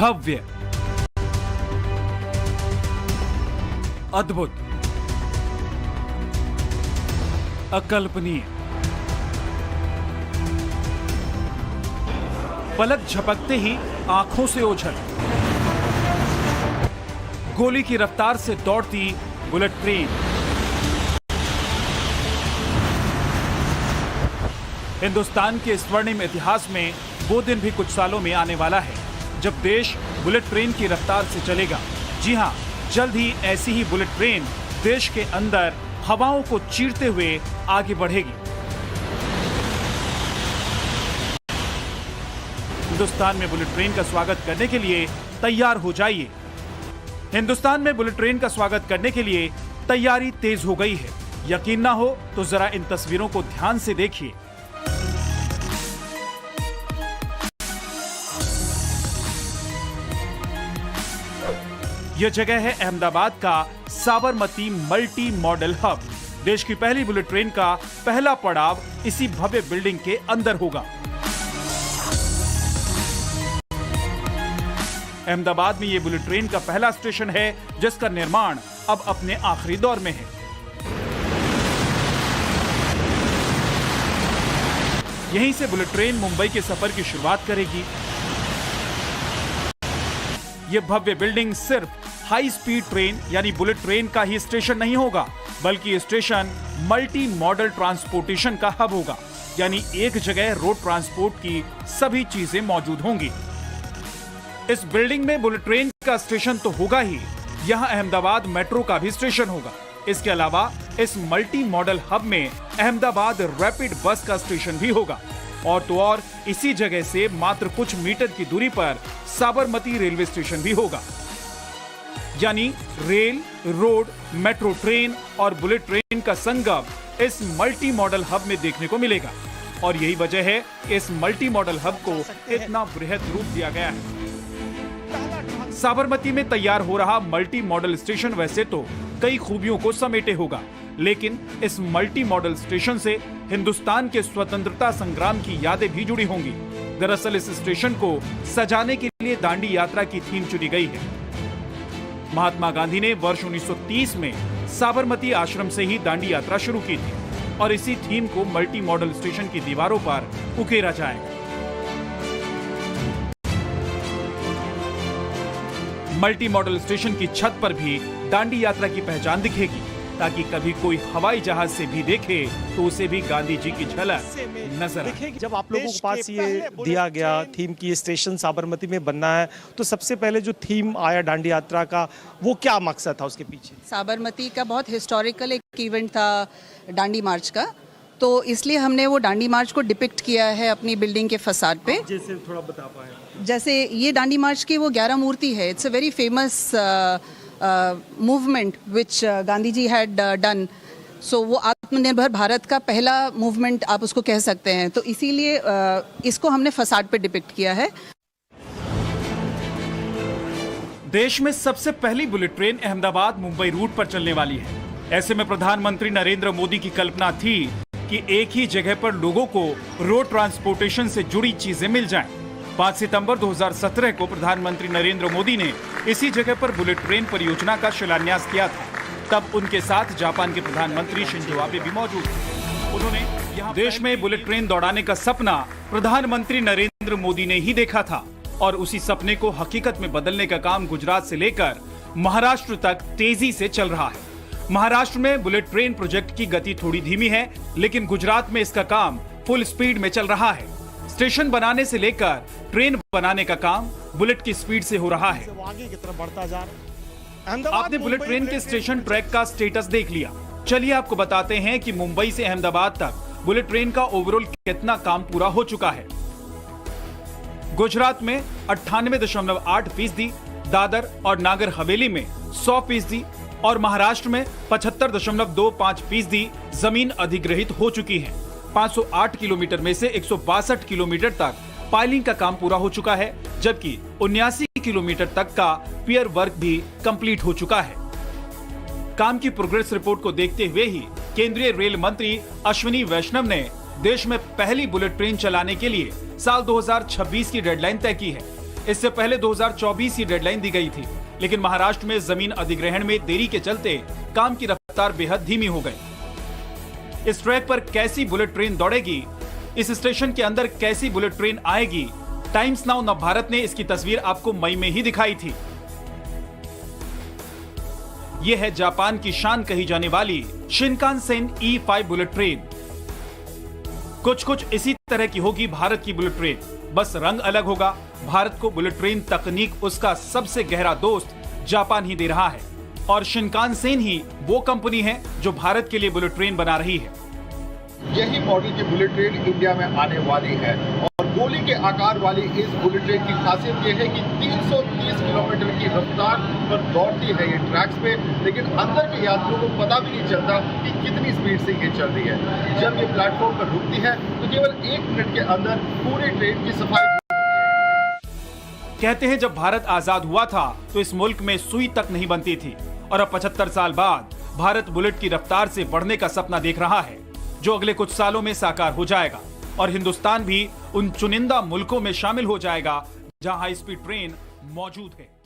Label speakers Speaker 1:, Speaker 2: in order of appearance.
Speaker 1: भव्य, अद्भुत, अकल्पनीय, पलक झपकते ही आंखों से ओझल, गोली की रफ्तार से दौड़ती बुलेट ट्रेन। हिंदुस्तान के स्वर्णिम इतिहास में वो दिन भी कुछ सालों में आने वाला है जब देश बुलेट ट्रेन की रफ्तार से चलेगा। जी हां, जल्द ही ऐसी ही बुलेट ट्रेन देश के अंदर हवाओं को चीरते हुए आगे बढ़ेगी। हिंदुस्तान में बुलेट ट्रेन का स्वागत करने के लिए तैयार हो जाइए। हिंदुस्तान में बुलेट ट्रेन का स्वागत करने के लिए तैयारी तेज हो गई है। यकीन ना हो तो जरा इन तस्वीरों को ध्यान से देखिए। यह जगह है अहमदाबाद का साबरमती मल्टी मॉडल हब। देश की पहली बुलेट ट्रेन का पहला पड़ाव इसी भव्य बिल्डिंग के अंदर होगा। अहमदाबाद में यह बुलेट ट्रेन का पहला स्टेशन है जिसका निर्माण अब अपने आखिरी दौर में है। यहीं से बुलेट ट्रेन मुंबई के सफर की शुरुआत करेगी। यह भव्य बिल्डिंग सिर्फ हाई स्पीड ट्रेन यानी बुलेट ट्रेन का ही स्टेशन नहीं होगा, बल्कि स्टेशन मल्टी मॉडल ट्रांसपोर्टेशन का हब होगा। यानी एक जगह रोड ट्रांसपोर्ट की सभी चीजें मौजूद होंगी। इस बिल्डिंग में बुलेट ट्रेन का स्टेशन तो होगा ही, यहां अहमदाबाद मेट्रो का भी स्टेशन होगा। इसके अलावा इस मल्टी मॉडल हब में अहमदाबाद रैपिड बस का स्टेशन भी होगा। और तो और इसी जगह से मात्र कुछ मीटर की दूरी पर साबरमती रेलवे स्टेशन भी होगा। यानी रेल, रोड, मेट्रो ट्रेन और बुलेट ट्रेन का संगम इस मल्टी मॉडल हब में देखने को मिलेगा। और यही वजह है कि इस मल्टी मॉडल हब को इतना बृहद रूप दिया गया है। साबरमती में तैयार हो रहा मल्टी मॉडल स्टेशन वैसे तो कई खूबियों को समेटे होगा, लेकिन इस मल्टी मॉडल स्टेशन से हिंदुस्तान के स्वतंत्रता संग्राम की यादें भी जुड़ी होंगी। दरअसल इस स्टेशन को सजाने के लिए दांडी यात्रा की थीम चुनी गई है। महात्मा गांधी ने वर्ष 1930 में साबरमती आश्रम से ही दांडी यात्रा शुरू की थी और इसी थीम को मल्टी मॉडल स्टेशन की दीवारों पर उकेरा जाएगा। मल्टी मॉडल स्टेशन की छत पर भी दांडी यात्रा की पहचान दिखेगी, ताकि कभी कोई हवाई जहाज से भी देखे तो उसे भी गांधी जी की झलक नजर आए।
Speaker 2: जब आप लोगों के पास ये दिया गया थीम की स्टेशन साबरमती में बनना है, तो सबसे पहले जो थीम आया दांडी यात्रा का, वो क्या मकसद था उसके पीछे?
Speaker 3: साबरमती का बहुत हिस्टोरिकल एक इवेंट था दांडी मार्च का, तो इसलिए हमने वो दांडी मार्च को डिपिक्ट किया है अपनी बिल्डिंग के फसाद पे।
Speaker 2: जैसे थोड़ा बता पाए।
Speaker 3: जैसे ये दांडी मार्च की वो 11 मूर्ति है। It's a very famous movement which Gandhi ji had done. So वो आत्मनिर्भर भारत का पहला मूवमेंट आप उसको कह सकते हैं, तो इसीलिए इसको हमने फसाद पे डिपिक्ट किया है।
Speaker 1: देश में सबसे पहली bullet train Ahmedabad Mumbai route पर चलने वाली है। ऐसे में प्रधानमंत्री नरेंद्र मोदी की कल्पना थी कि एक ही जगह पर लोगों को रोड ट्रांसपोर्टेशन से जुड़ी चीजें मिल जाएं। 5 सितंबर 2017 को प्रधानमंत्री नरेंद्र मोदी ने इसी जगह पर बुलेट ट्रेन परियोजना का शिलान्यास किया था। तब उनके साथ जापान के प्रधानमंत्री शिंजो आबे भी मौजूद थे। उन्होंने यहाँ देश में बुलेट ट्रेन दौड़ाने का सपना प्रधानमंत्री नरेंद्र मोदी ने ही देखा था और उसी सपने को हकीकत में बदलने का काम गुजरात से लेकर महाराष्ट्र तक तेजी से चल रहा है। महाराष्ट्र में बुलेट ट्रेन प्रोजेक्ट की गति थोड़ी धीमी है, लेकिन गुजरात में इसका काम फुल स्पीड में चल रहा है। स्टेशन बनाने से लेकर ट्रेन बनाने का काम बुलेट की स्पीड से हो रहा है।
Speaker 2: आगे की तरफ बढ़ता जा रहा है।
Speaker 1: आपने बुलेट ट्रेन के स्टेशन ट्रैक का स्टेटस देख लिया। चलिए आपको बताते हैं कि मुंबई से अहमदाबाद तक बुलेट ट्रेन का ओवरऑल कितना काम पूरा हो चुका है। गुजरात में 98.8%, दादर और नागर हवेली में 100% और महाराष्ट्र में 75.25% जमीन अधिग्रहित हो चुकी है। 508 किलोमीटर में से 162 किलोमीटर तक पाइलिंग का काम पूरा हो चुका है, जबकि 79 किलोमीटर तक का पियर वर्क भी कंप्लीट हो चुका है। काम की प्रोग्रेस रिपोर्ट को देखते हुए ही केंद्रीय रेल मंत्री अश्विनी वैष्णव ने देश में पहली बुलेट ट्रेन चलाने के लिए साल 2026 की डेडलाइन तय की है। इससे पहले 2024 की डेडलाइन दी गई थी, लेकिन महाराष्ट्र में जमीन अधिग्रहण में देरी के चलते काम की रफ्तार बेहद धीमी हो गई। इस ट्रैक पर कैसी बुलेट ट्रेन दौड़ेगी, इस स्टेशन के अंदर कैसी बुलेट ट्रेन आएगी, टाइम्स नाउ नवभारत ने इसकी तस्वीर आपको मई में ही दिखाई थी। यह है जापान की शान कही जाने वाली शिनकानसेन E5 बुलेट ट्रेन। कुछ इसी तरह की होगी भारत की बुलेट ट्रेन, बस रंग अलग होगा। भारत को बुलेट ट्रेन तकनीक उसका सबसे गहरा दोस्त जापान ही दे रहा है, और शिनकानसेन ही वो कंपनी है जो भारत के लिए बुलेट ट्रेन बना रही है।
Speaker 4: यही मॉडल की बुलेट ट्रेन इंडिया में आने वाली है, और गोली के आकार वाली इस बुलेट ट्रेन की खासियत यह है कि 330 किलोमीटर की रफ्तार पर दौड़ती है ये ट्रैक्स पे, लेकिन अंदर के यात्रियों को पता भी नहीं चलता कि कितनी स्पीड से ये चल रही है। जब ये प्लेटफॉर्म पर रुकती है तो केवल 1 मिनट के अंदर पूरी ट्रेन की सफाई।
Speaker 1: कहते हैं जब भारत आजाद हुआ था तो इस मुल्क में सुई तक नहीं बनती थी, और अब 75 साल बाद भारत बुलेट की रफ्तार से बढ़ने का सपना देख रहा है, जो अगले कुछ सालों में साकार हो जाएगा, और हिंदुस्तान भी उन चुनिंदा मुल्कों में शामिल हो जाएगा जहां हाई स्पीड ट्रेन मौजूद है।